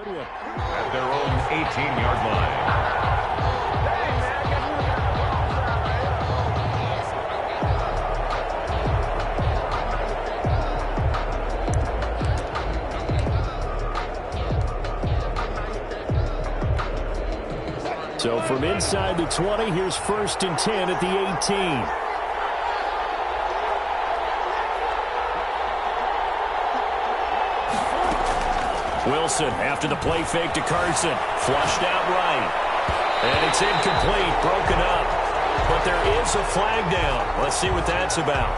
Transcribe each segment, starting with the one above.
Good one. At their own 18-yard line. So from inside the 20, here's 1st and 10 at the 18. Wilson after the play fake to Carson. Flushed out right. And it's incomplete, broken up. But there is a flag down. Let's see what that's about.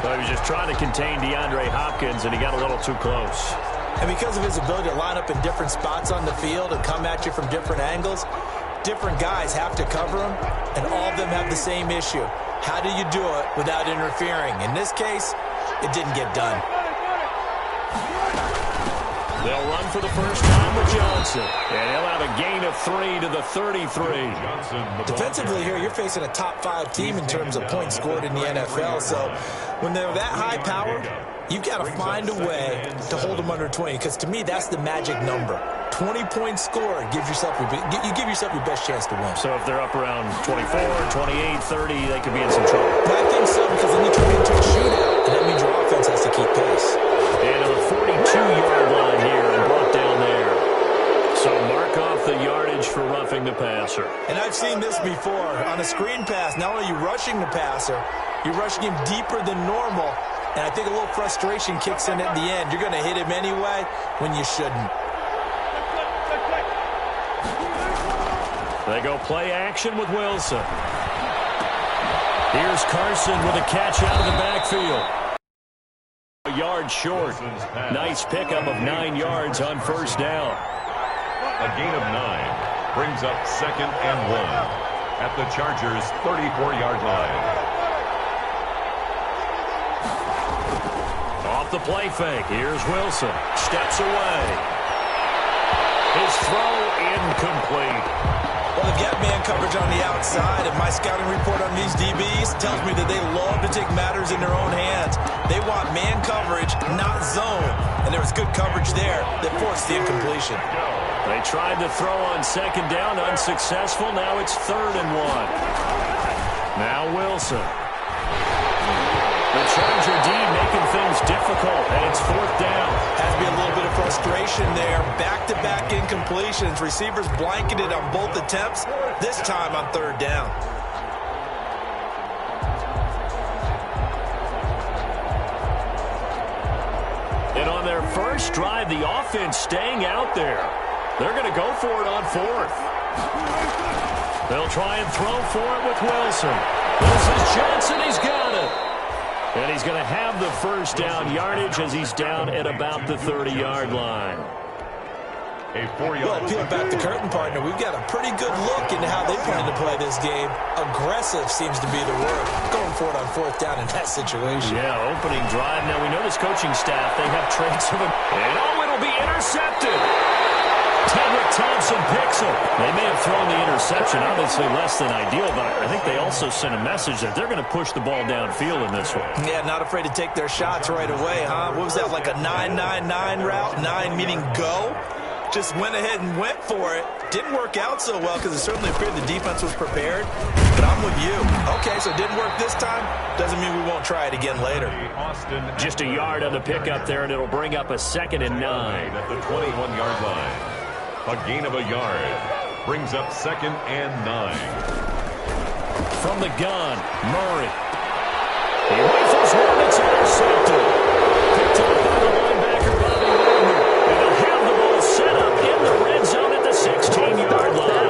So he was just trying to contain DeAndre Hopkins, and he got a little too close. And because of his ability to line up in different spots on the field and come at you from different angles, different guys have to cover him, and all of them have the same issue. How do you do it without interfering? In this case, it didn't get done. They'll run for the first time with Johnson. And he'll have a gain of 3 to the 33. Defensively here, you're facing a top-5 team in terms of points scored in the NFL. So when they're that high power, you've got to find a way to hold them under 20. Because to me, that's the magic number. 20 points scored, you give yourself your best chance to win. So if they're up around 24, 28, 30, they could be in some trouble. But I think so, because then you turn into a shootout, and that means your offense has to keep pace. And to the 42-yard line here and brought down there. So mark off the yardage for roughing the passer. And I've seen this before. On a screen pass, not only are you rushing the passer, you're rushing him deeper than normal. And I think a little frustration kicks in at the end. You're going to hit him anyway when you shouldn't. They go play action with Wilson. Here's Carson with a catch out of the backfield. A yard short. Nice pickup of 9 yards on first down. A gain of 9 brings up 2nd and 1 at the Chargers' 34-yard line. Off the play fake. Here's Wilson. Steps away. His throw incomplete. Well, they've got man coverage on the outside, and my scouting report on these DBs tells me that they love to take matters in their own hands. They want man coverage, not zone. And there was good coverage there that forced the incompletion. They tried to throw on 2nd down, unsuccessful. Now it's 3rd and 1. Now Wilson. The Charger D making things difficult, and it's 4th down. Has to be a little bit of frustration there. Back-to-back incompletions. Receivers blanketed on both attempts, this time on 3rd down. And on their first drive, the offense staying out there. They're going to go for it on 4th. They'll try and throw for it with Wilson. This is Johnson. He's got it. And he's going to have the first down yardage as he's down at about the 30-yard line. Well, peel back the curtain, partner. We've got a pretty good look into how they plan to play this game. Aggressive seems to be the word. Going for it on 4th down in that situation. Yeah, opening drive. Now, we know this coaching staff, they have traits of it. And, oh, it'll be intercepted. Tedrick Thompson picks it. They may have thrown the interception, obviously less than ideal, but I think they also sent a message that they're going to push the ball downfield in this one. Yeah, not afraid to take their shots right away, huh? What was that, like a 9-9-9 route? 9 meaning go? Just went ahead and went for it. Didn't work out so well because it certainly appeared the defense was prepared. But I'm with you. Okay, so it didn't work this time. Doesn't mean we won't try it again later. Just a yard on the pickup there, and it'll bring up a 2nd and 9. At the 21-yard line. A gain of a yard brings up 2nd and 9. From the gun, Murray. He rifles one, it's intercepted. Picked up by the linebacker, Bobby Wagner. And he'll have the ball set up in the red zone at the 16-yard line.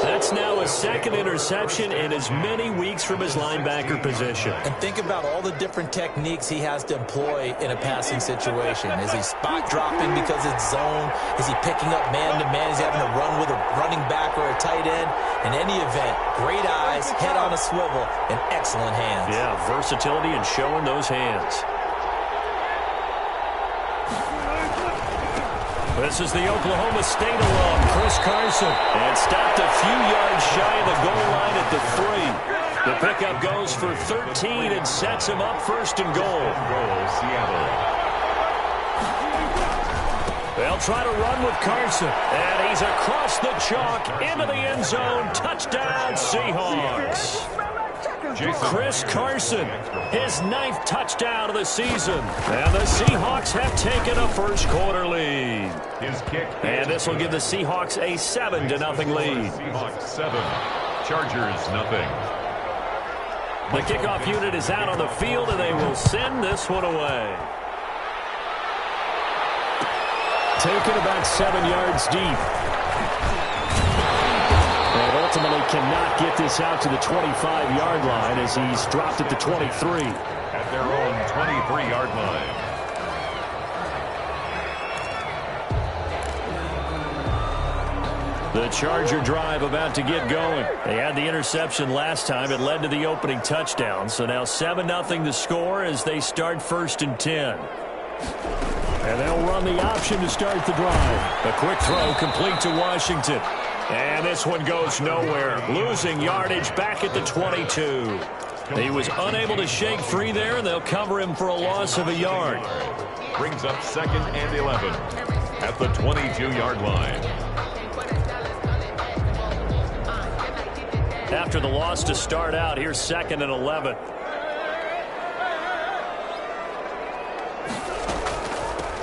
That's now a 2nd interception in as many weeks from his linebacker position. And think about all the different techniques he has to employ in a passing situation. Is he spot dropping because it's zone? Is he picking up man-to-man? Is he having to run with a running back or a tight end? In any event, great eyes, head on a swivel, and excellent hands. Yeah, versatility and showing those hands. This is the Oklahoma State alum, Chris Carson. And stopped a few yards shy of the goal line at the 3. The pickup goes for 13 and sets him up 1st and goal. Seattle. They'll try to run with Carson. And he's across the chalk into the end zone. Touchdown, Seahawks. Chris Carson, his 9th touchdown of the season. And the Seahawks have taken a first-quarter lead. And this will give the Seahawks a 7-0 lead. Seahawks 7, Chargers nothing. The kickoff unit is out on the field, and they will send this one away. Taken about 7 yards deep. And ultimately cannot get this out to the 25-yard line as he's dropped at the 23. At their own 23-yard line. The Charger drive about to get going. They had the interception last time. It led to the opening touchdown. So now 7-0 to score as they start 1st and 10. And they'll run the option to start the drive. A quick throw complete to Washington. And this one goes nowhere. Losing yardage back at the 22. He was unable to shake free there, and they'll cover him for a loss of a yard. Brings up 2nd and 11 at the 22-yard line. After the loss to start out, here's 2nd and 11.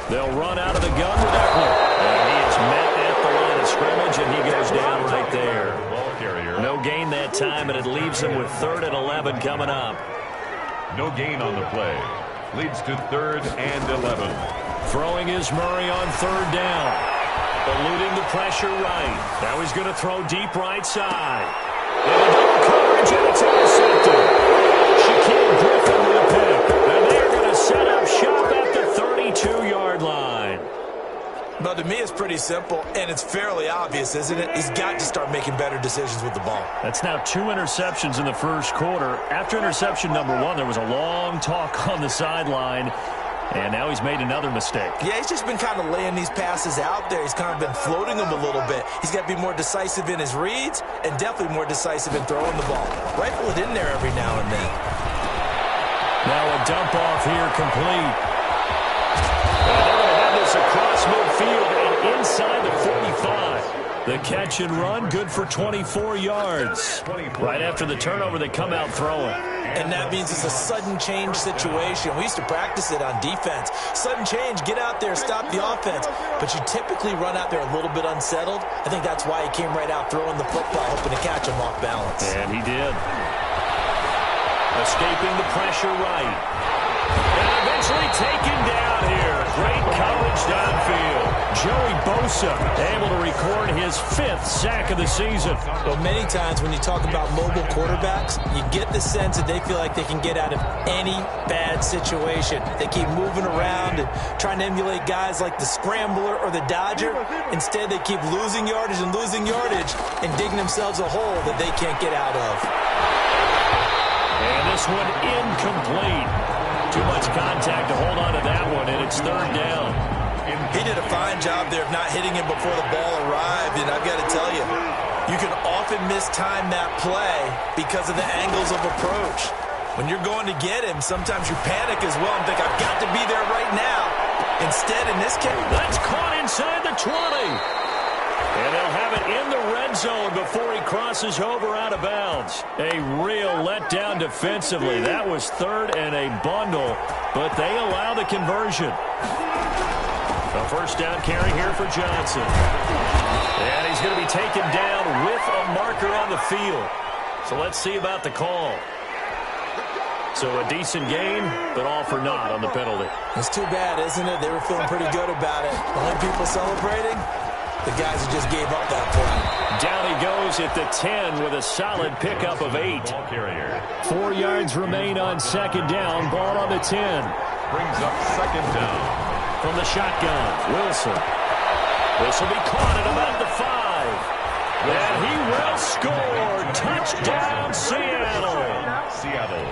They'll run out of the gun with Eckler. And he is met at the line of scrimmage, and he goes down right there. No gain that time, and it leaves him with 3rd and 11 coming up. No gain on the play. Leads to 3rd and 11. Throwing is Murray on 3rd down. Eluding the pressure right. Now he's going to throw deep right side. And a double coverage, and it's intercepted. Shaquille Griffin with a pick. And they're going to set up shop at the 32-yard line. But to me, it's pretty simple, and it's fairly obvious, isn't it? He's got to start making better decisions with the ball. That's now 2 interceptions in the first quarter. After interception number 1, there was a long talk on the sideline. And now he's made another mistake. Yeah, he's just been kind of laying these passes out there. He's kind of been floating them a little bit. He's got to be more decisive in his reads and definitely more decisive in throwing the ball. Rifle it in there every now and then. Now a dump off here complete. And they're going to have this across midfield and inside the 45. The catch and run, good for 24 yards. Right after the turnover, they come out throwing. And that means it's a sudden change situation. We used to practice it on defense. Sudden change, get out there, stop the offense. But you typically run out there a little bit unsettled. I think that's why he came right out throwing the football, hoping to catch him off balance. And he did. Escaping the pressure right. And eventually taken down here. Great coverage downfield. Joey Bosa able to record his 5th sack of the season. Well, many times when you talk about mobile quarterbacks, you get the sense that they feel like they can get out of any bad situation. They keep moving around and trying to emulate guys like the Scrambler or the Dodger. Instead, they keep losing yardage and digging themselves a hole that they can't get out of. And this one incomplete. Too much contact to hold on to that one, and it's 3rd down. He did a fine job there of not hitting him before the ball arrived, and I've got to tell you, you can often mistime that play because of the angles of approach. When you're going to get him, sometimes you panic as well and think, I've got to be there right now. Instead, in this case, that's caught inside the 20. And they'll have it in the red zone before he crosses over out of bounds. A real letdown defensively. That was 3rd and a bundle, but they allow the conversion. A 1st down carry here for Johnson. And he's going to be taken down with a marker on the field. So let's see about the call. So a decent gain, but all for naught on the penalty. It's too bad, isn't it? They were feeling pretty good about it. Only people celebrating? The guys who just gave up that play. Down he goes at the 10 with a solid pickup of 8. 4 yards remain on 2nd down. Ball on the 10. Brings up 2nd down. From the shotgun, Wilson. This will be caught at about the 5. And he will score. Touchdown, Seattle.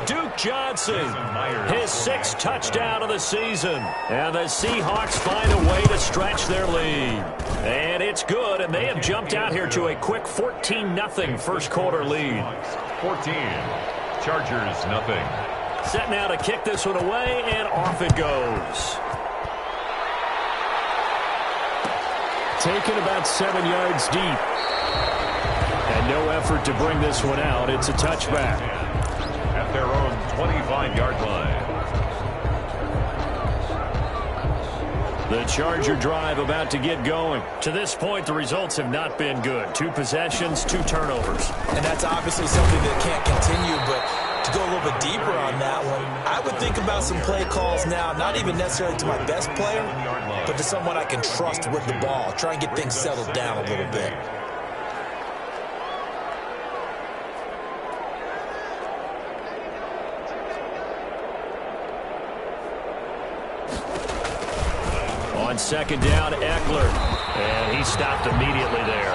Duke Johnson, his 6th touchdown of the season. And the Seahawks find a way to stretch their lead. And it's good, and they have jumped out here to a quick 14-0 first quarter lead. 14, Chargers nothing. Set now to kick this one away, and off it goes. taken about 7 yards deep. And no effort to bring this one out. It's a touchback. At their own 25-yard line. The Charger drive about to get going. To this point, the results have not been good. 2 possessions, 2 turnovers. And that's obviously something that can't continue, but to go a little bit deeper on that one, I would think about some play calls now, not even necessarily to my best player, but to someone I can trust with the ball. Try and get things settled down a little bit. On second down, Eckler. And he stopped immediately there.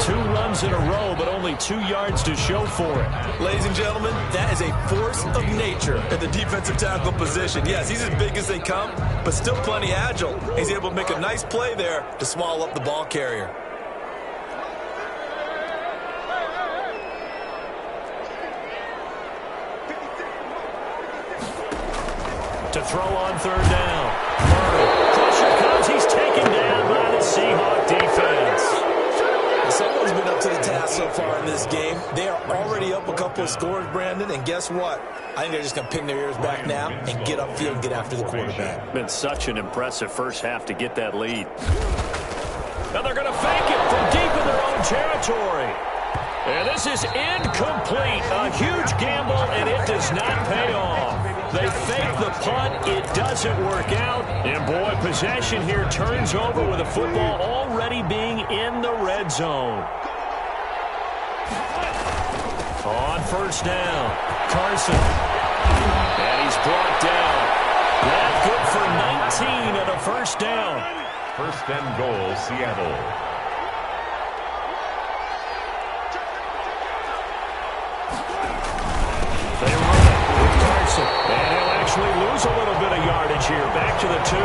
2 runs in a row, but only 2 yards to show for it. Ladies and gentlemen, that is a force of nature at the defensive tackle position. Yes, he's as big as they come, but still plenty agile. He's able to make a nice play there to swallow up the ball carrier. To throw on third down. Murray. Pressure comes. He's taken down by the Seahawks defense. Someone's been up to the task so far in this game. They are already up a couple of scores, Brandon, and guess what? I think they're just going to pin their ears back now and get upfield and get after the quarterback. Been such an impressive first half to get that lead. Now they're going to fake it from deep in their own territory. And this is incomplete. A huge gamble, and it does not pay off. They fake the punt. It doesn't work out. And, boy, possession here turns over with the football already being in the red zone. On first down, Carson. And he's brought down. That good for 19 and a first down. First and goal, Seattle. They run it with Carson. And he'll actually lose a little bit of yardage here. Back to the 2.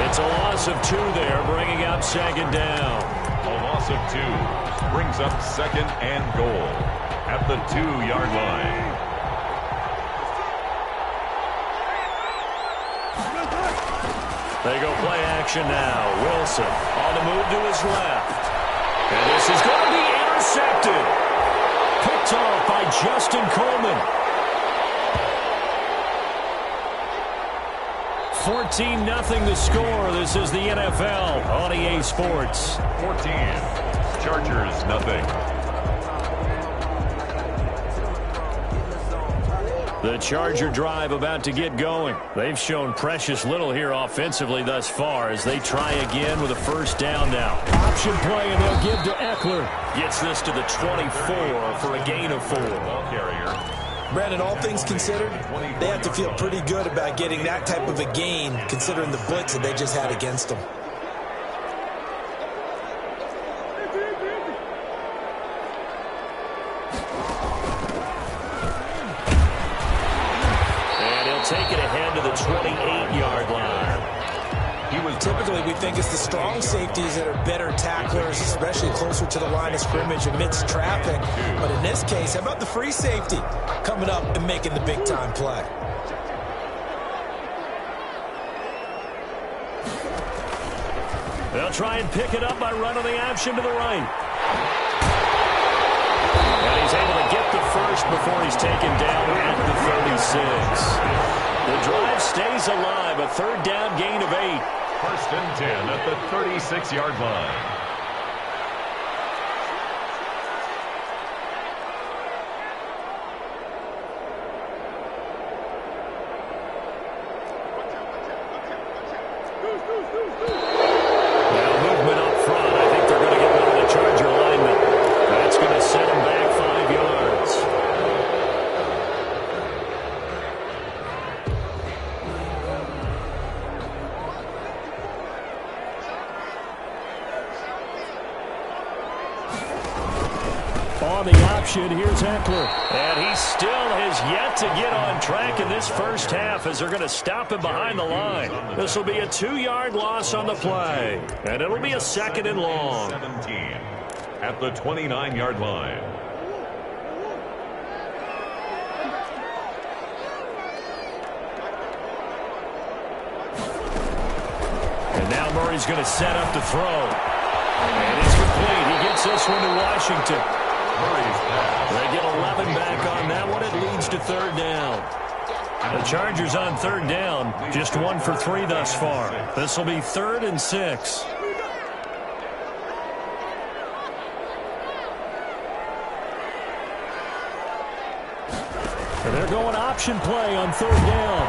It's a loss of 2 there, bringing up second down. A loss of 2 brings up second and goal at the 2-yard line. They go play action now. Wilson on the move to his left. And this is going to be intercepted. Picked off by Justin Coleman. 14-0 the score. This is the NFL on EA Sports. 14. Chargers, nothing. The Charger drive about to get going. They've shown precious little here offensively thus far as they try again with a first down now. Option play, and they'll give to Eckler. Gets this to the 24 for a gain of 4. Ball carrier. Brandon, all things considered, they have to feel pretty good about getting that type of a gain considering the blitz that they just had against them. Take it ahead to the 28-yard line. Typically, we think it's the strong safeties that are better tacklers, especially closer to the line of scrimmage amidst traffic. But in this case, how about the free safety coming up and making the big-time play? They'll try and pick it up by running the option to the right. And he's able to get the first before he's taken down at the 36. The drive stays alive, a third down gain of 8. First and 10 at the 36-yard line. Now movement up front. I think they're going to get one of the Charger linemen. That's going to set him back 5 yards. On the option, here's Eckler. And he still has yet to get on track in this first half as they're going to stop him behind the line. This will be a 2-yard loss on the play. And it'll be a second and long. 17 at the 29-yard line. And And now Murray's going to set up to throw. And it's complete. He gets this one to Washington. They get 11 back on that one. It leads to third down. The Chargers on third down, just 1 for 3 thus far. This will be 3rd and 6. And they're going option play on third down.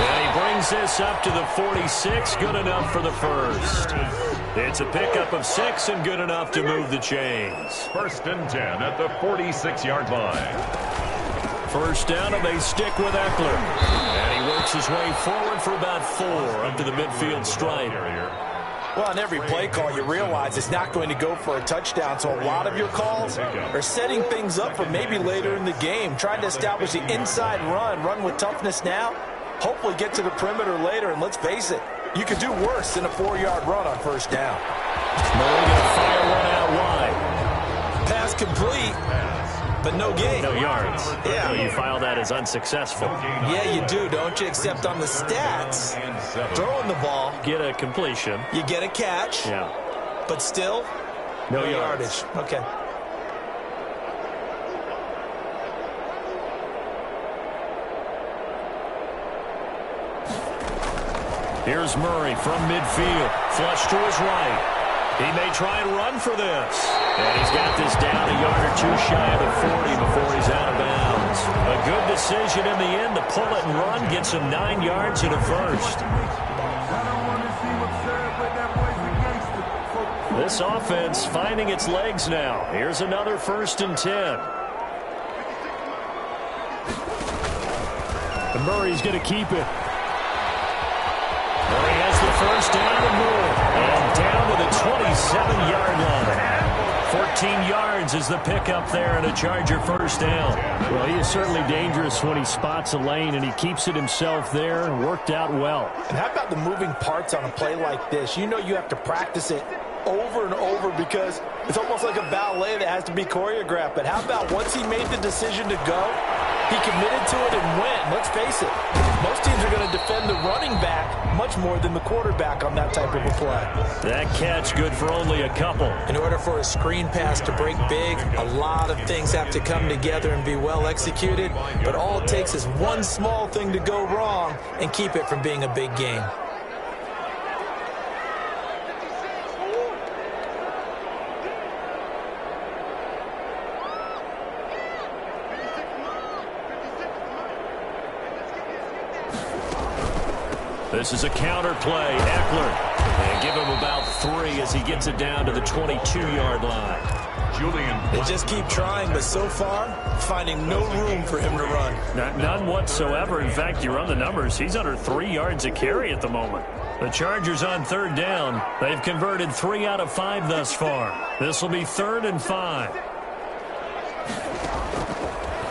And he brings this up to the 46, good enough for the first. It's a pickup of 6 and good enough to move the chains. 1st and 10 at the 46-yard line. First down, and they stick with Eckler. And he works his way forward for about 4 up to the midfield stripe. Well, on every play call, you realize it's not going to go for a touchdown, so a lot of your calls are setting things up for maybe later in the game, trying to establish the inside run with toughness now, hopefully get to the perimeter later, and let's face it, you could do worse than a 4-yard run on first down. Murray going to fire one out wide. Pass complete, but no gain. No yards. Yeah. So you file that as unsuccessful. Yeah, you do, don't you? Except on the stats, throwing the ball, Get a completion. you get a catch, Yeah. but still, No yardage. Okay. Here's Murray from midfield. Flush to his right. He may try and run for this. And he's got this down a yard or 2 shy of the 40 before he's out of bounds. A good decision in the end to pull it and run. Gets him 9 yards and a first. This offense finding its legs now. Here's another 1st and 10. And Murray's going to keep it. Murray has the first down and more. And down to the 27-yard line. 14 yards is the pickup there and a Charger first down. Well, he is certainly dangerous when he spots a lane, and he keeps it himself there and worked out well. And how about the moving parts on a play like this? You know you have to practice it over and over because it's almost like a ballet that has to be choreographed. But how about once he made the decision to go, he committed to it and went. Let's face it, most teams are going to defend the running back much more than the quarterback on that type of a play. That catch good for only a couple. In order for a screen pass to break big, a lot of things have to come together and be well executed. But all it takes is one small thing to go wrong and keep it from being a big game. This is a counter play. Eckler. And give him about 3 as he gets it down to the 22-yard line. They just keep trying, but so far, finding no room for him to run. None whatsoever. In fact, you run the numbers. He's under 3 yards a carry at the moment. The Chargers on third down. They've converted 3 out of 5 thus far. This will be 3rd and 5.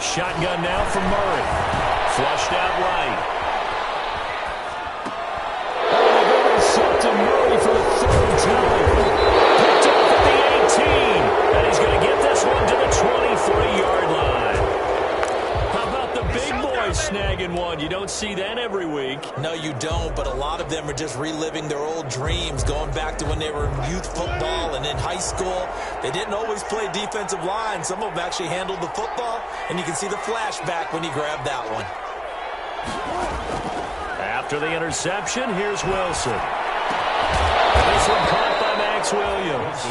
Shotgun now from Murray. Flushed out right. To Murray for the 3rd time. Picked up at the 18. And he's going to get this one to the 23-yard line. How about the big boys snagging one? You don't see that every week. No, you don't, but a lot of them are just reliving their old dreams, going back to when they were in youth football and in high school. They didn't always play defensive line. Some of them actually handled the football, and you can see the flashback when he grabbed that one. After the interception, here's Wilson. This one caught by Max Williams.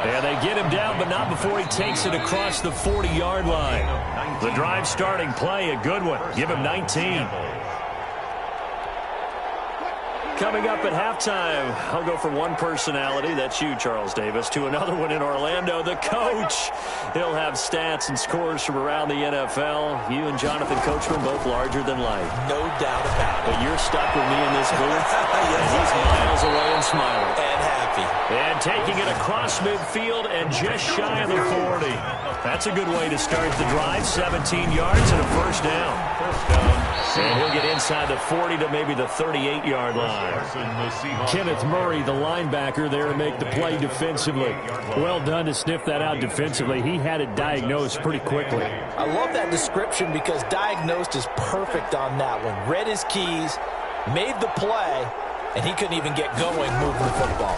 And they get him down, but not before he takes it across the 40-yard line. The drive starting play, a good one. Give him 19. Coming up at halftime, I'll go from one personality, that's you, Charles Davis, to another one in Orlando, the coach. He'll have stats and scores from around the NFL. You and Jonathan Coachman, both larger than life. No doubt about it. But you're stuck with me in this booth, and he's miles away and smiling. And happy. And taking it across midfield and just shy of the 40. That's a good way to start the drive, 17 yards and a first down. And he'll get inside the 40 to maybe the 38-yard line. Kenneth Murray, the linebacker, there to make the play defensively. Well done to sniff that out defensively. He had it diagnosed pretty quickly. I love that description because diagnosed is perfect on that one. Read his keys, made the play, and he couldn't even get going moving the football.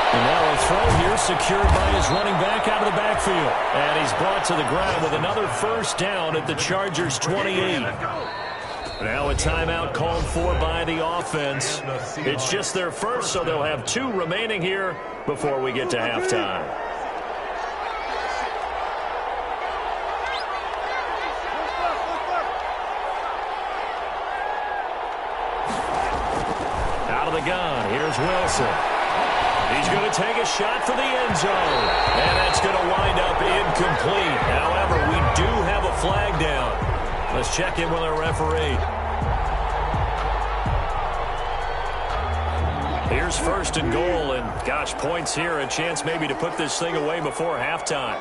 And now a throw here secured by his running back out of the backfield. And he's brought to the ground with another first down at the Chargers' 28. Now a timeout called for by the offense. It's just their first, so they'll have 2 remaining here before we get to halftime. Out of the gun, here's Wilson. He's going to take a shot for the end zone. And that's going to wind up incomplete. However, we do have a flag down. Let's check in with our referee. Here's first and goal, and gosh, points here, a chance maybe to put this thing away before halftime.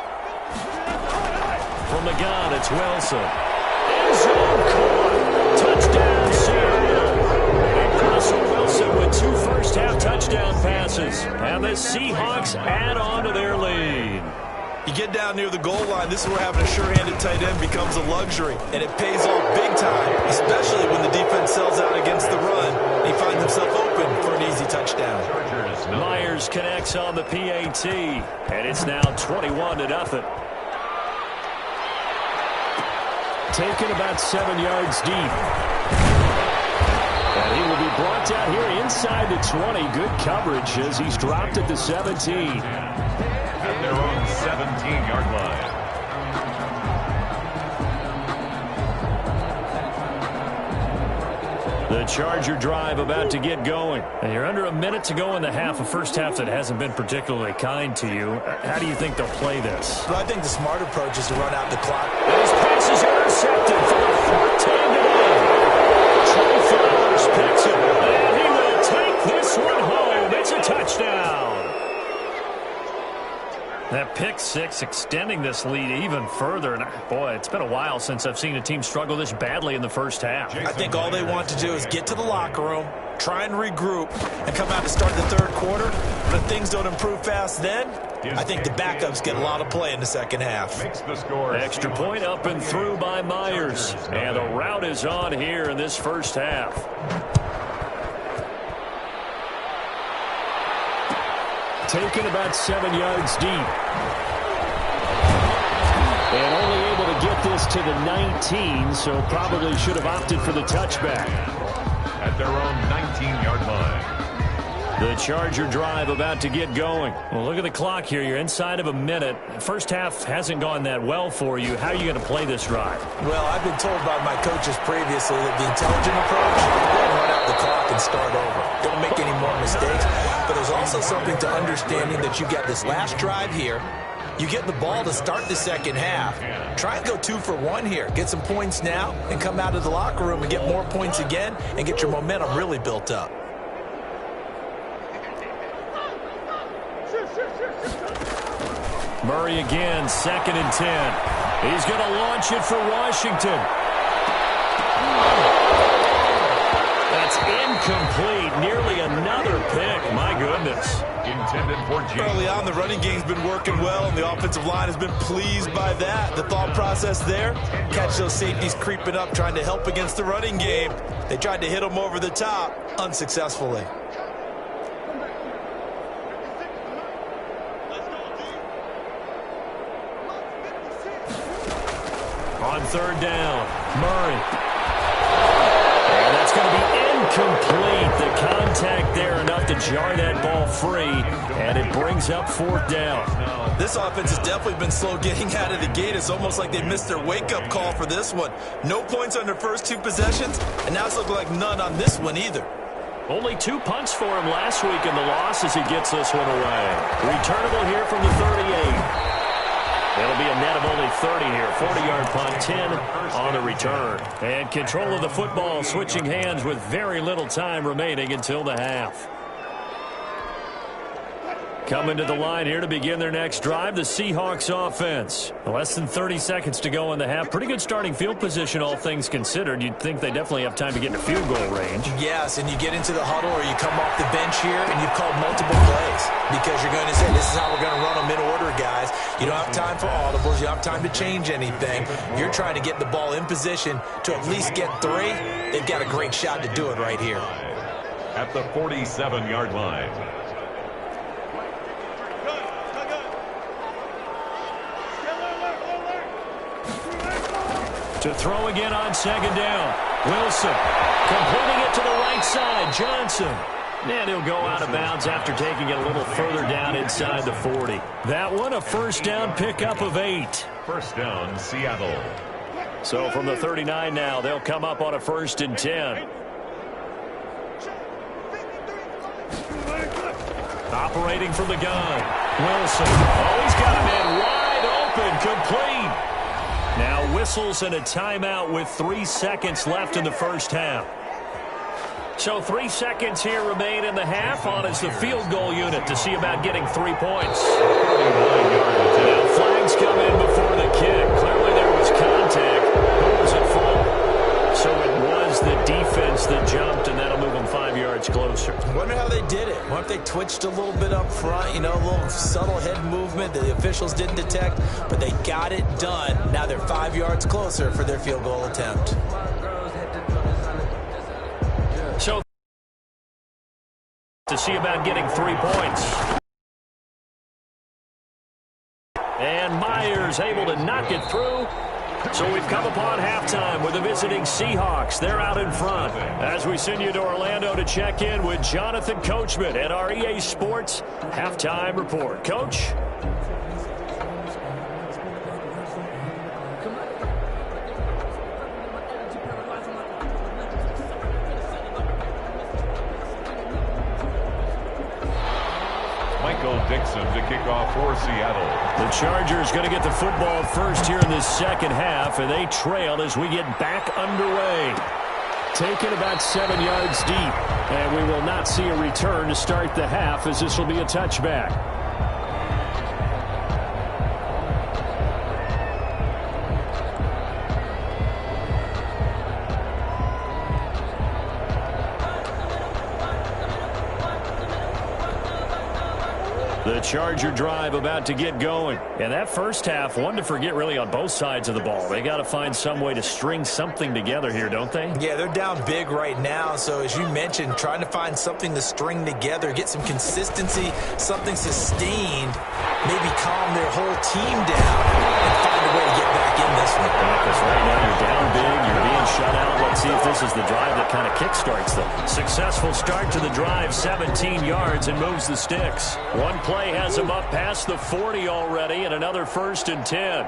From the gun, it's Wilson. End zone caught. Touchdown, Seattle. Russell Wilson with 2 first-half touchdown passes, and the Seahawks add on to their lead. You get down near the goal line, this is where having a sure-handed tight end becomes a luxury, and it pays off big time, especially when the defense sells out against the run. He finds himself open for an easy touchdown. Myers connects on the PAT, and it's now 21-0. Taken about 7 yards deep. And he will be brought down here inside the 20. Good coverage as he's dropped at the 17. At their own 17-yard line. The Charger drive about to get going. And you're under a minute to go in the half, a first half that hasn't been particularly kind to you. How do you think they'll play this? Well, I think the smart approach is to run out the clock. And his pass is intercepted for the 4th time today. Trey Flowers picks it, and he will take this one home. It's a touchdown. That pick 6 extending this lead even further. And boy, it's been a while since I've seen a team struggle this badly in the first half. I think all they want to do is get to the locker room, try and regroup, and come out to start the 3rd quarter. But if things don't improve fast then, I think the backups get a lot of play in the second half. Extra point up and through by Myers. And the route is on here in this first half. Taken about 7 yards deep. And only able to get this to the 19, so probably should have opted for the touchback. At their own 19-yard line. The Charger drive about to get going. Well, look at the clock here. You're inside of a minute. First half hasn't gone that well for you. How are you going to play this drive? Well, I've been told by my coaches previously that the intelligent approach is to run out the clock and start over. Don't make any more mistakes. But there's also something to understanding that you get this last drive here. You get the ball to start the second half. Try and go 2 for 1 here. Get some points now and come out of the locker room and get more points again and get your momentum really built up. Murray again, 2nd and 10. He's going to launch it for Washington. That's incomplete. Nearly another pick. My goodness. Intended for James. Early on, the running game's been working well, and the offensive line has been pleased by that. The thought process there, catch those safeties creeping up, trying to help against the running game. They tried to hit them over the top, unsuccessfully. On 3rd down, Murray. And that's going to be incomplete. The contact there enough to jar that ball free, and it brings up 4th down. This offense has definitely been slow getting out of the gate. It's almost like they missed their wake-up call for this one. No points on their first 2 possessions, and now it's looking like none on this one either. Only 2 punts for him last week in the loss as he gets this one away. Returnable here from the 38. It'll be a net of only 30 here. 40-yard punt, 10 on the return. And control of the football switching hands with very little time remaining until the half. Coming to the line here to begin their next drive, the Seahawks offense. Less than 30 seconds to go in the half. Pretty good starting field position, all things considered. You'd think they definitely have time to get into field goal range. Yes, and you get into the huddle or you come off the bench here and you've called multiple plays because you're going to say, this is how we're going to run them in order, guys. You don't have time for audibles. You don't have time to change anything. You're trying to get the ball in position to at least get 3. They've got a great shot to do it right here. At the 47-yard line. To throw again on second down. Wilson completing it to the right side. Johnson. And he'll go out of bounds after taking it a little further down inside the 40. That one a first down pickup of 8. First down, Seattle. So from the 39 now, they'll come up on a 1st and 10. Operating from the gun. Wilson. Oh, he's got a man wide open. Complete. Now whistles and a timeout with 3 seconds left in the first half. So 3 seconds here remain in the half. On is the field goal unit to see about getting 3 points. Now flags come in before the kick. Clearly there was contact. Who was at fault? So it was the defense that jumped, and that'll move them 5 yards closer. Wonder how they did it. Wonder if they twitched a little bit up front, you know, a little subtle head movement that the officials didn't detect, but they got it done. Now they're 5 yards closer for their field goal attempt. So to see about getting 3 points. And Myers able to knock it through. So we've come upon halftime with the visiting Seahawks. They're out in front. As we send you to Orlando to check in with Jonathan Coachman at our EA Sports Halftime Report. Coach? Dixon to kick off for Seattle. The Chargers going to get the football first here in this second half, and they trail as we get back underway. Taken about 7 yards deep, and we will not see a return to start the half as this will be a touchback. The Charger drive about to get going. And that first half, one to forget really on both sides of the ball. They got to find some way to string something together here, don't they? Yeah, they're down big right now. So as you mentioned, trying to find something to string together, get some consistency, something sustained, maybe calm their whole team down and find a way to get back in this one. Because right now you're down big, you're being shut out. Let's see if this is the drive that kind of kickstarts them. Successful start to the drive, 17 yards and moves the sticks. One play has them up past the 40 already, and another 1st and 10.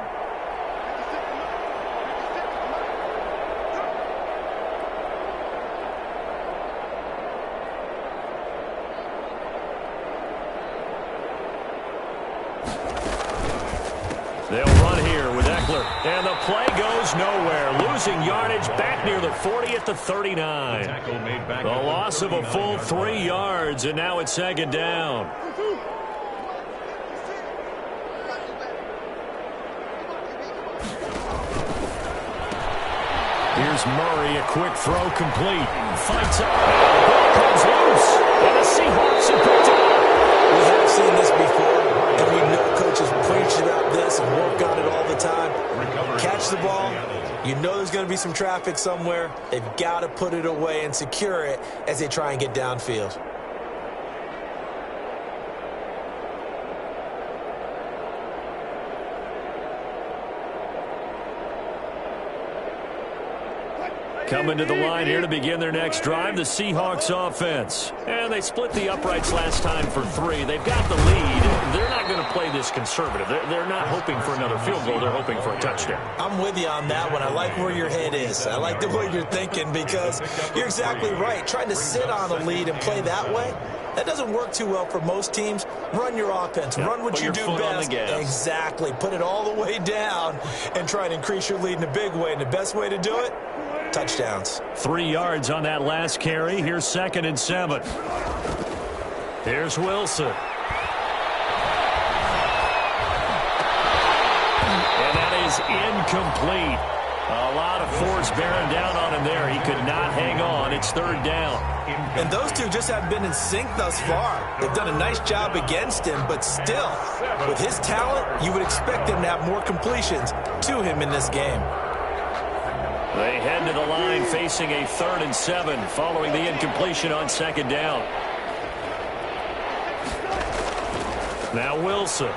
They'll run here with Eckler, and the play goes nowhere. Losing yardage back near the 40 at the 39. The loss of a full 3 yards, and now it's 2nd down. Here's Murray, a quick throw complete. Fights up. The ball comes loose, and the Seahawks have picked it up. We have seen this before, and we know coaches preach about this and work on it all the time. Catch the ball. You know there's going to be some traffic somewhere. They've got to put it away and secure it as they try and get downfield. Coming to the line here to begin their next drive, the Seahawks offense. And they split the uprights last time for 3. They've got the lead. They're not going to play this conservative. They're not hoping for another field goal. They're hoping for a touchdown. I'm with you on that one. I like where your head is. I like the way you're thinking because you're exactly right. Trying to sit on a lead and play that way, that doesn't work too well for most teams. Run your offense. Run what you do best. Exactly. Put it all the way down and try and increase your lead in a big way. And the best way to do it, touchdowns. 3 yards on that last carry. Here's 2nd and 7. Here's Wilson. is incomplete. A lot of force bearing down on him there. He could not hang on. It's third down. And those two just haven't been in sync thus far. They've done a nice job against him, but still, with his talent, you would expect him to have more completions to him in this game. They head to the line facing a 3rd and 7 following the incompletion on 2nd down. Now Wilson.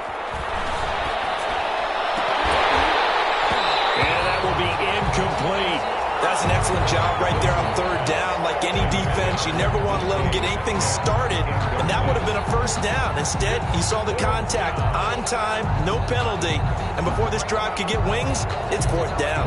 Will be incomplete. That's an excellent job right there on 3rd down. Like any defense, you never want to let them get anything started, and that would have been a 1st down. Instead, you saw the contact on time, no penalty, and before this drive could get wings, it's 4th down.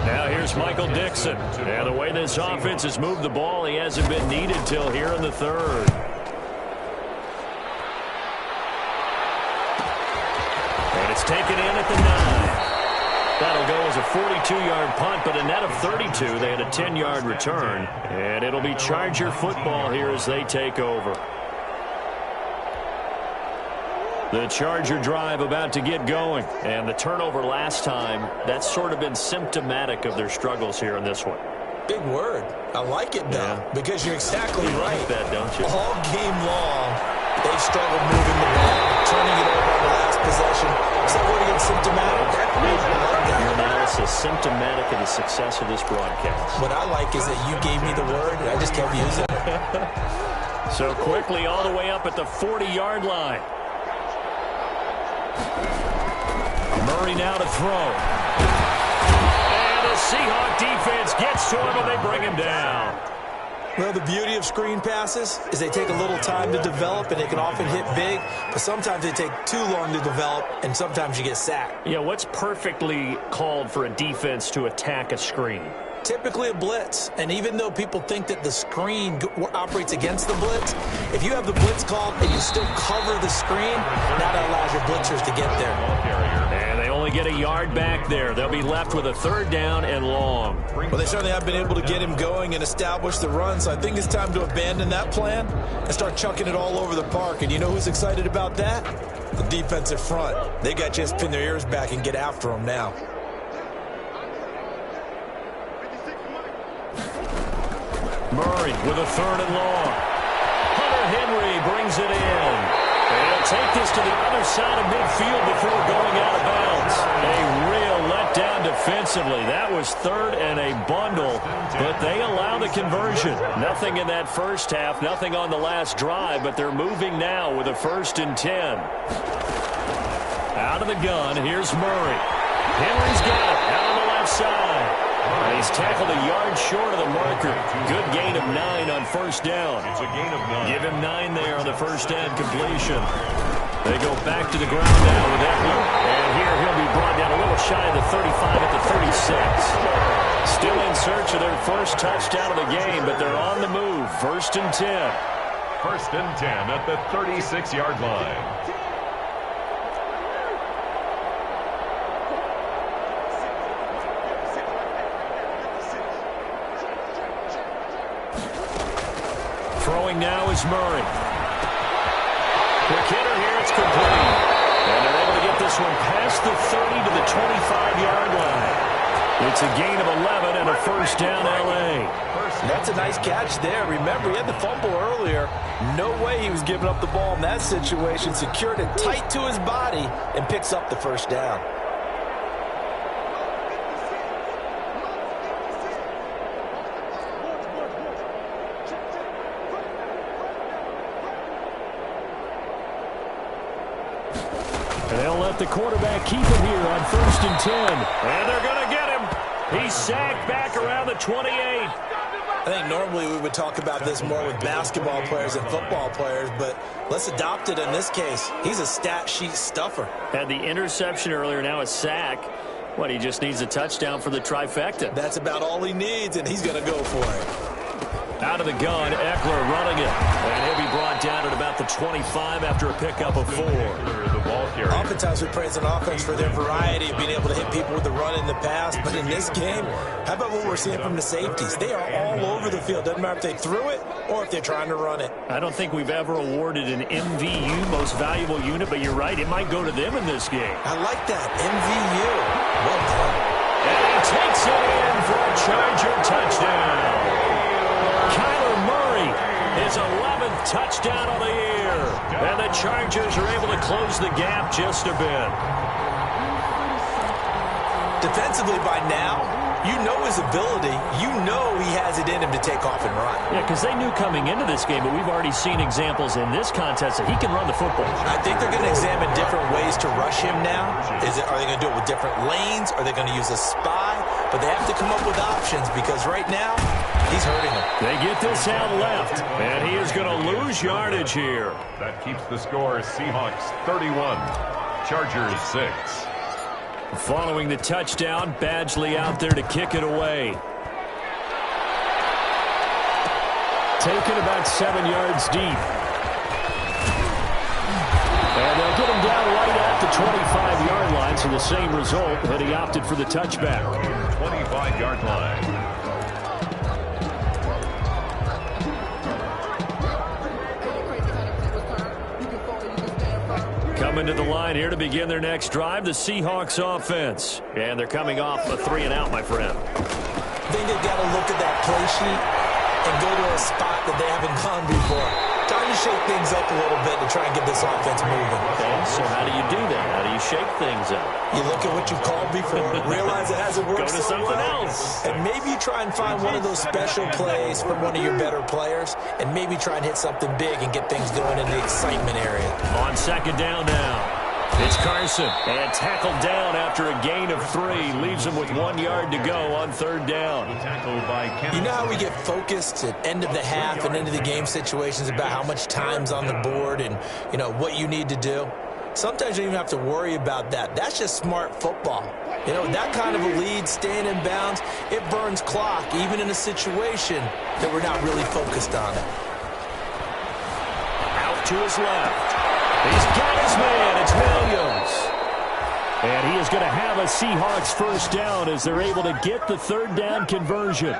Now here's Michael Dixon. And the way this offense has moved the ball, he hasn't been needed till here in the 3rd. It's taken in at the 9. That'll go as a 42-yard punt, but a net of 32. They had a 10-yard return. And it'll be Charger football here as they take over. The Charger drive about to get going. And the turnover last time, that's sort of been symptomatic of their struggles here in this one. Big word. I like it, though, because you're exactly right. Like that, don't you? All game long, they've struggled moving the ball, turning it over on the last possession. Is that what again, symptomatic? Your analysis symptomatic of the success of this broadcast. What I like is that you gave me the word, and I just kept using it. So quickly all the way up at the 40-yard line. Murray now to throw. And the Seahawks defense gets to him, and they bring him down. Well, the beauty of screen passes is they take a little time to develop, and they can often hit big, but sometimes they take too long to develop, and sometimes you get sacked. Yeah, what's perfectly called for a defense to attack a screen? Typically a blitz, and even though people think that the screen operates against the blitz, if you have the blitz called and you still cover the screen, that allows your blitzers to get there. And they only get a yard back there. They'll be left with a 3rd down and long. Well, they certainly have been able to get him going and establish the run, so I think it's time to abandon that plan and start chucking it all over the park. And you know who's excited about that? The defensive front. They got to just pin their ears back and get after him now. Murray with a 3rd and long. Hunter Henry brings it in. And he'll take this to the other side of midfield before going out of bounds. A real letdown defensively. That was 3rd and a bundle, but they allow the conversion. Nothing in that first half, nothing on the last drive, but they're moving now with a 1st and 10. Out of the gun, here's Murray. Henry's got it out on the left side. And he's tackled a yard short of the marker. Good gain of 9 on 1st down. It's a gain of 9. Give him 9 there on the 1st down completion. They go back to the ground now with Eckler. And here he'll be brought down a little shy of the 35 at the 36. Still in search of their first touchdown of the game, but they're on the move. 1st and 10. 1st and 10 at the 36-yard line. Throwing now is Murray. Quick hitter here, it's complete. And they're able to get this one past the 30 to the 25-yard line. It's a gain of 11 and a 1st down, L.A. That's a nice catch there. Remember, he had the fumble earlier. No way he was giving up the ball in that situation. Secured it tight to his body and picks up the 1st down. They'll let the quarterback keep it here on 1st and 10. And they're going to get him. He's sacked back around the 28. I think normally we would talk about this more with basketball players and football players, but let's adopt it in this case. He's a stat sheet stuffer. Had the interception earlier, now a sack. What, he just needs a touchdown for the trifecta. That's about all he needs, and he's going to go for it. Out of the gun, Eckler running it. And he'll be brought down at about the 25 after a pickup of 4. Oftentimes we praise an offense for their variety of being able to hit people with the run in the pass, but in this game, how about what we're seeing from the safeties? They are all over the field. Doesn't matter if they threw it or if they're trying to run it. I don't think we've ever awarded an MVU, most valuable unit, but you're right, it might go to them in this game. I like that, MVU. Well done. And he takes it in for a Charger touchdown. Kyler Murray, his 11th touchdown of the year. And the Chargers are able to close the gap just a bit. Defensively by now, you know his ability. You know he has it in him to take off and run. Yeah, because they knew coming into this game, but we've already seen examples in this contest that he can run the football. I think they're going to examine different ways to rush him now. Are they going to do it with different lanes? Are they going to use a spy? But they have to come up with options because right now, he's hurting them. They get this out left, and he is going to lose yardage here. That keeps the score Seahawks 31, Chargers 6. Following the touchdown, Badgley out there to kick it away. Taken about 7 yards deep. And they'll get him down right at the 25-yard line, so the same result, but he opted for the touchback. 25-yard line. Coming to the line here to begin their next drive, the Seahawks offense. And thee coming off a 3-and-out, my friend. I think they've got to look at that play sheet and go to a spot that they haven't gone before. Time to shake things up a little bit to try and get this offense moving. Okay, so how do you do that? How do you shake things up? You look at what you called before, realize it hasn't worked Go to so something well, else. and maybe you try and find one of those special plays from one of your better players, and maybe try and hit something big and get things going in the excitement area. On second down now. It's Carson, and tackled down after a gain of 3. Leaves him with 1 yard to go on third down. You know how we get focused at end of the half and into the game situations about how much time's on the board and, you know, what you need to do? Sometimes you don't even have to worry about that. That's just smart football. You know, that kind of a lead, staying in bounds, it burns clock, even in a situation that we're not really focused on it. Out to his left. He's got his man. It's Williams. And he is going to have a Seahawks first down as they're able to get the third down conversion.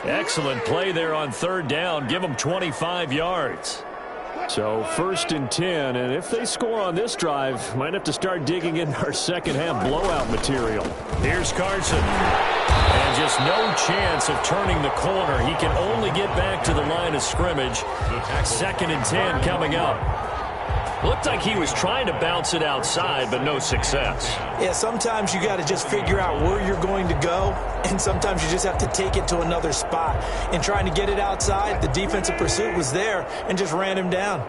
Excellent play there on third down. Give them 25 yards. So 1st and 10, and if they score on this drive, might have to start digging in our second half blowout material. Here's Carson. And just no chance of turning the corner. He can only get back to the line of scrimmage. 2nd and 10 coming up. Looked like he was trying to bounce it outside, but no success. Yeah, sometimes you got to just figure out where you're going to go, and sometimes you just have to take it to another spot. In trying to get it outside, the defensive pursuit was there and just ran him down.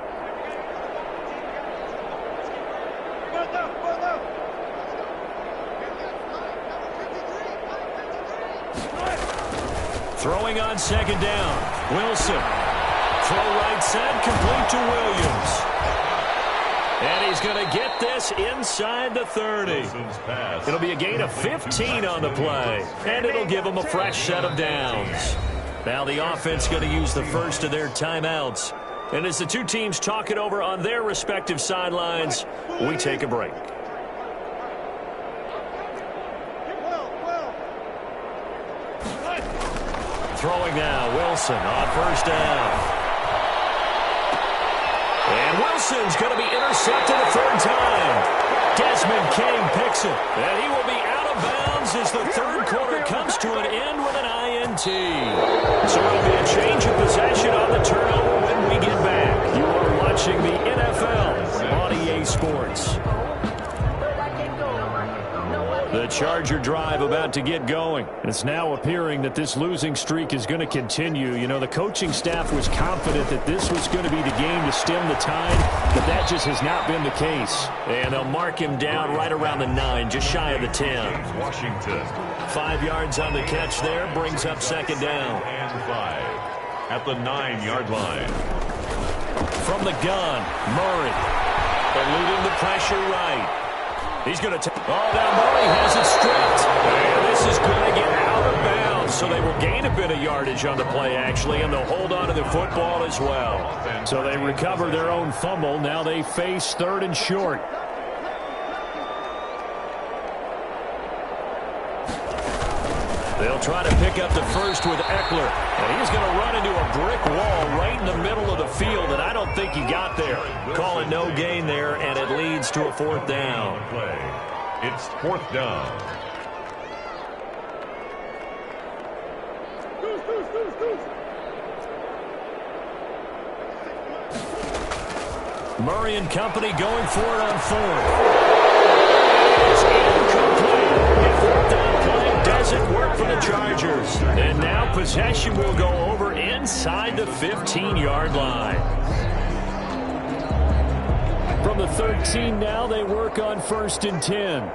Throwing on second down. Wilson. Throw right side, complete to Williams. And he's going to get this inside the 30. It'll be a gain of 15 on the play. And it'll give them a fresh set of downs. Now the offense going to use the first of their timeouts. And as the two teams talk it over on their respective sidelines, we take a break. Throwing now, Wilson on first down. And Wilson's going to be intercepted a third time. Desmond King picks it. And he will be out of bounds as the third quarter comes to an end with an INT. So it'll be a change of possession on the turnover when we get back. You are watching the NFL on EA Sports. The Charger drive about to get going. It's now appearing that this losing streak is going to continue. You know, the coaching staff was confident that this was going to be the game to stem the tide, but that just has not been the case. And they'll mark him down right around the 9, just shy of the 10. Washington. 5 yards on the catch there, brings up second down. And 5 at the 9-yard line. From the gun, Murray. Eluding the pressure right. He's going to take. Oh, now Murray has it stripped. And this is going to get out of bounds. So they will gain a bit of yardage on the play, actually, and they'll hold on to the football as well. So they recover their own fumble. Now they face 3rd and short. They'll try to pick up the first with Eckler. And he's going to run into a brick wall right in the middle of the field, and I don't think he got there. Call it no gain there, and it leads to a fourth down. It's fourth down. Murray and company going for it on fourth. It's incomplete. The fourth down play doesn't work for the Chargers. And now possession will go over inside the 15-yard line. From the 13 now, they work on 1st and 10.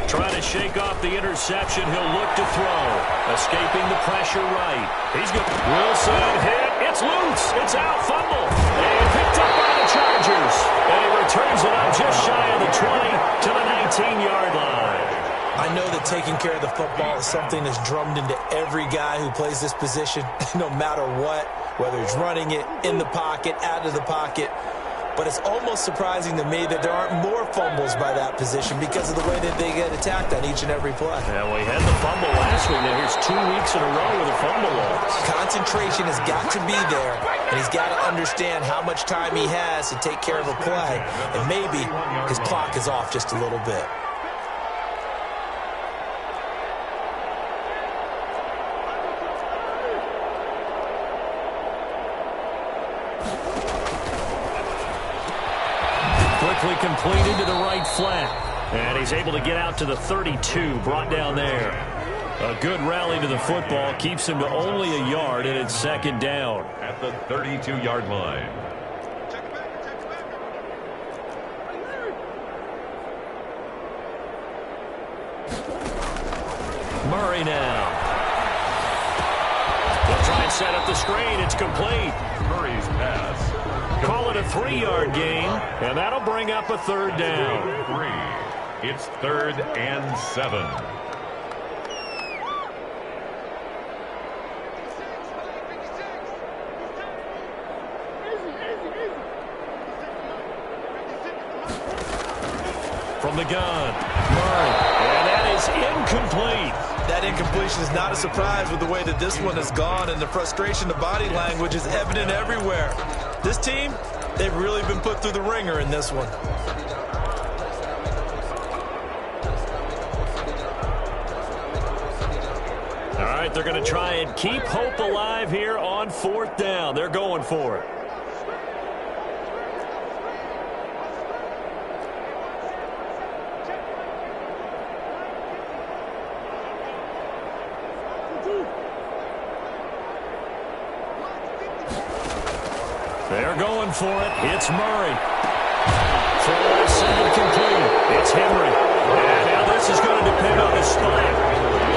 Trying to shake off the interception. He'll look to throw. Escaping the pressure right. He's good. Wilson hit. It's loose. It's out. Fumble. And picked up by the Chargers. And he returns it up just shy of the 20 to the 19-yard line. I know that taking care of the football is something that's drummed into every guy who plays this position, no matter what, whether he's running it, in the pocket, out of the pocket. But it's almost surprising to me that there aren't more fumbles by that position because of the way that they get attacked on each and every play. Yeah, well, he had the fumble last week. Now here's 2 weeks in a row with a fumble loss. Concentration has got to be there, and he's got to understand how much time he has to take care of a play. And maybe his clock is off just a little bit. Quickly completed to the right flat. And he's able to get out to the 32, brought down there. A good rally to the football keeps him to only a yard, and it's 2nd down. At the 32-yard line. Murray now. They'll try and set up the screen. It's complete. Murray's pass. Call it a 3-yard gain, and that'll bring up a 3rd down. 3. It's 3rd and 7. From the gun, Murray, and that is incomplete. That incompletion is not a surprise with the way that this one has gone, and the frustration, the body language is evident everywhere. This team, they've really been put through the ringer in this one. All right, they're going to try and keep hope alive here on 4th down. They're going for it. They're going for it. It's Murray. Throw is complete. It's Henry. And now this is going to depend on his spot.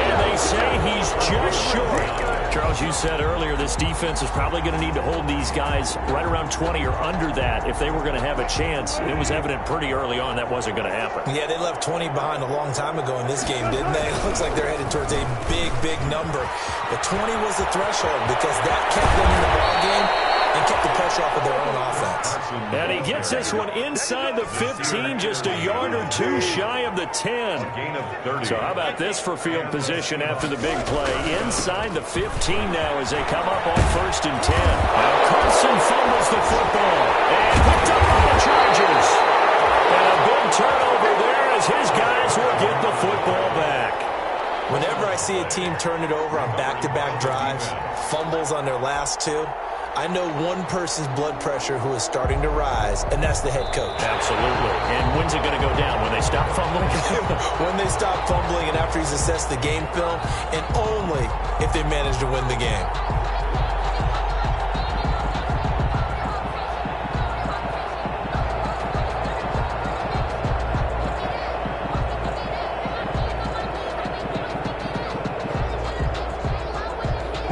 And they say he's just short. Charles, you said earlier this defense is probably going to need to hold these guys right around 20 or under that if they were going to have a chance. It was evident pretty early on that wasn't going to happen. Yeah, they left 20 behind a long time ago in this game, didn't they? It looks like they're headed towards a big, big number. But 20 was the threshold because that kept them in the ball game and kept the pressure off of their own offense. And he gets this one inside the 15, just a yard or two shy of the 10. Gain of 30. So how about this for field position after the big play? Inside the 15 now as they come up on 1st and 10. Now Carson fumbles the football and picked up by the Chargers. And a big turnover there as his guys will get the football back. Whenever I see a team turn it over on back-to-back drives, fumbles on their last 2, I know one person's blood pressure who is starting to rise, and that's the head coach. Absolutely. And when's it going to go down? When they stop fumbling? When they stop fumbling and after he's assessed the game film, and only if they manage to win the game.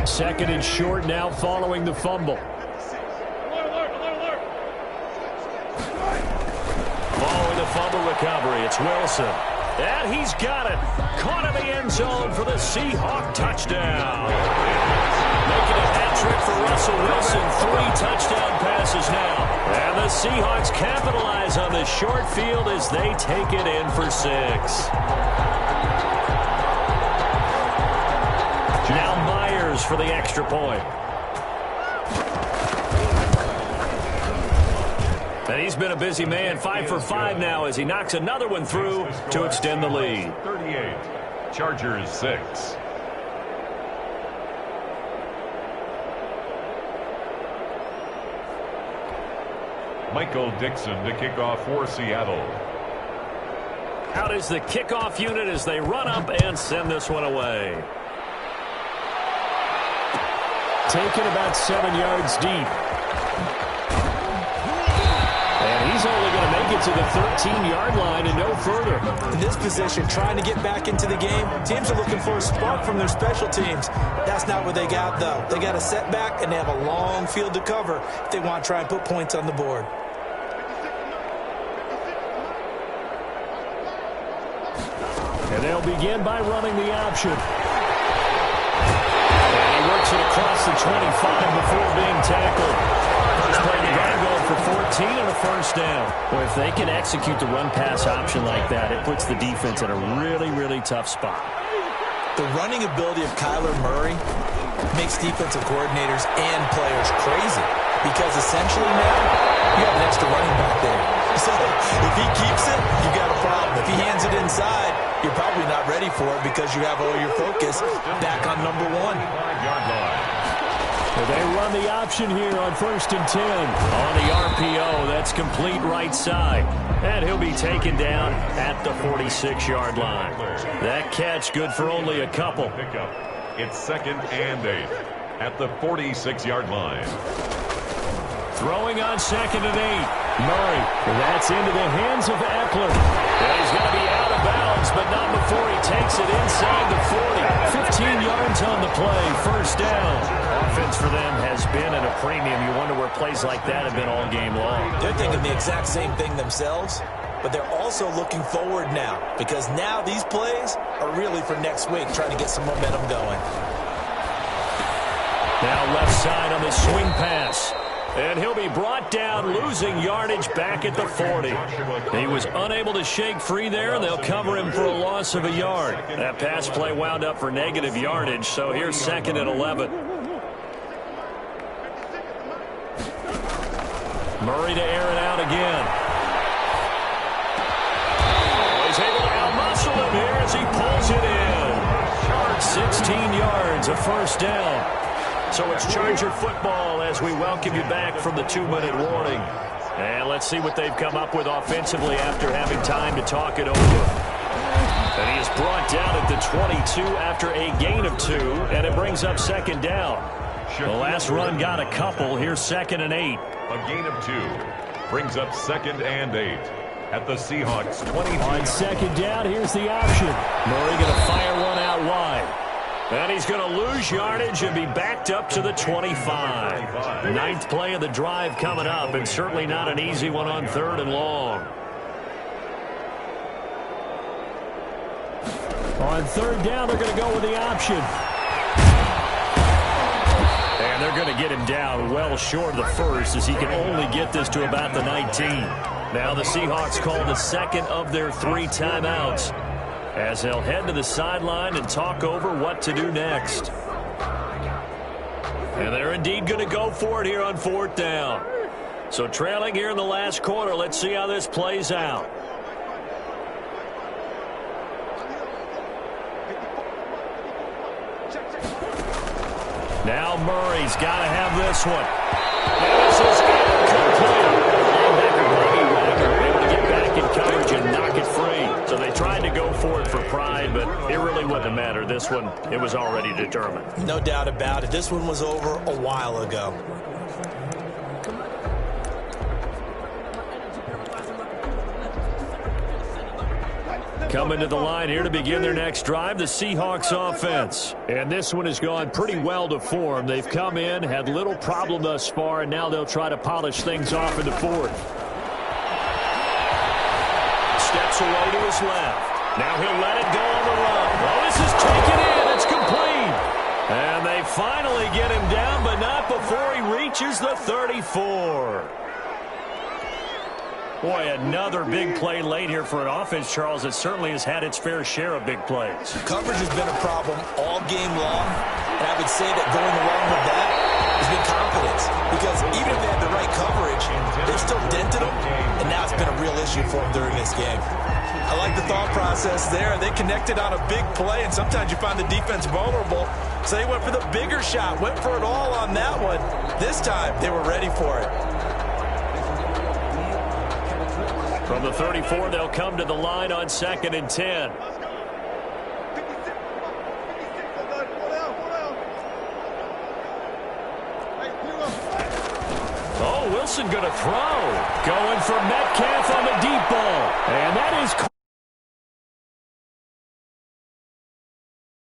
Second and short now following the fumble. Following the fumble recovery, it's Wilson. And he's got it. Caught in the end zone for the Seahawks touchdown. Making it trick for Russell Wilson. 3 touchdown passes now. And the Seahawks capitalize on this short field as they take it in for 6. Now Myers for the extra point. And he's been a busy man, 5 for 5 now as he knocks another one through to extend the lead. 38, Chargers 6. Michael Dixon to kick off for Seattle. Out is the kickoff unit as they run up and send this one away. Taken about 7 yards deep. And he's only going to make it to the 13-yard line and no further. In this position, trying to get back into the game, teams are looking for a spark from their special teams. That's not what they got, though. They got a setback, and they have a long field to cover if they want to try and put points on the board. And they'll begin by running the option. And he works it across the 25 before being tackled. First play the guy going for 14 and a first down. Well, if they can execute the run-pass option like that, it puts the defense in a really, really tough spot. The running ability of Kyler Murray makes defensive coordinators and players crazy because essentially now you have an extra running back there. So if he keeps it, you got a problem. If he hands it inside, you're probably not ready for it because you have all your focus back on number 1. 5-yard line. They run the option here on 1st and 10. On the RPO, that's complete right side. And he'll be taken down at the 46-yard line. That catch good for only a couple. Pickup. It's 2nd and 8 at the 46-yard line. Throwing on 2nd and 8. Murray, that's into the hands of Eckler. And he's going to be out of bounds, but not before he takes it inside the 40. 15 yards on the play, first down. Offense for them has been at a premium. You wonder where plays like that have been all game long. They're thinking the exact same thing themselves, but they're also looking forward now because now these plays are really for next week, trying to get some momentum going. Now left side on the swing pass. And he'll be brought down, losing yardage back at the 40. He was unable to shake free there, and they'll cover him for a loss of a yard. That pass play wound up for negative yardage, so here's 2nd and 11. Murray to air it out again. He's able to outmuscle him here as he pulls it in. 16 yards, a first down. So it's Charger football as we welcome you back from the 2-minute warning. And let's see what they've come up with offensively after having time to talk it over. And he is brought down at the 22 after a gain of 2, and it brings up 2nd down. The last run got a couple. Here's 2nd and 8. A gain of 2 brings up 2nd and 8 at the Seahawks 20. On 2nd down, here's the option. Murray going to fire one out wide. And he's going to lose yardage and be backed up to the 25. 9th play of the drive coming up, and certainly not an easy one on 3rd and long. On 3rd down, they're going to go with the option. And they're going to get him down well short of the first as he can only get this to about the 19. Now the Seahawks call the 2nd of their 3 timeouts, as they'll head to the sideline and talk over what to do next. And they're indeed going to go for it here on 4th down. So trailing here in the last quarter, let's see how this plays out. Now Murray's got to have this one. And this is incomplete. Able to get back in coverage and knock it free. So they tried to go for it for pride, but it really wouldn't matter. This one, it was already determined. No doubt about it. This one was over a while ago. Coming to the line here to begin their next drive, the Seahawks offense. And this one has gone pretty well to form. They've come in, had little problem thus far, and now they'll try to polish things off in the 4th. Steps away to his left. Now he'll let it go on the run. Well, this is taken in. It's complete. And they finally get him down, but not before he reaches the 34. Boy, another big play late here for an offense, Charles, that certainly has had its fair share of big plays. Coverage has been a problem all game long, and I would say that going along with that has been confidence. Because even if they had the right coverage, they still dented them, and now it's been a real issue for them during this game. I like the thought process there. They connected on a big play, and sometimes you find the defense vulnerable. So they went for the bigger shot, went for it all on that one. This time, they were ready for it. From the 34, they'll come to the line on 2nd and 10. Oh, Wilson going to throw. Going for Metcalf on the deep ball. And that is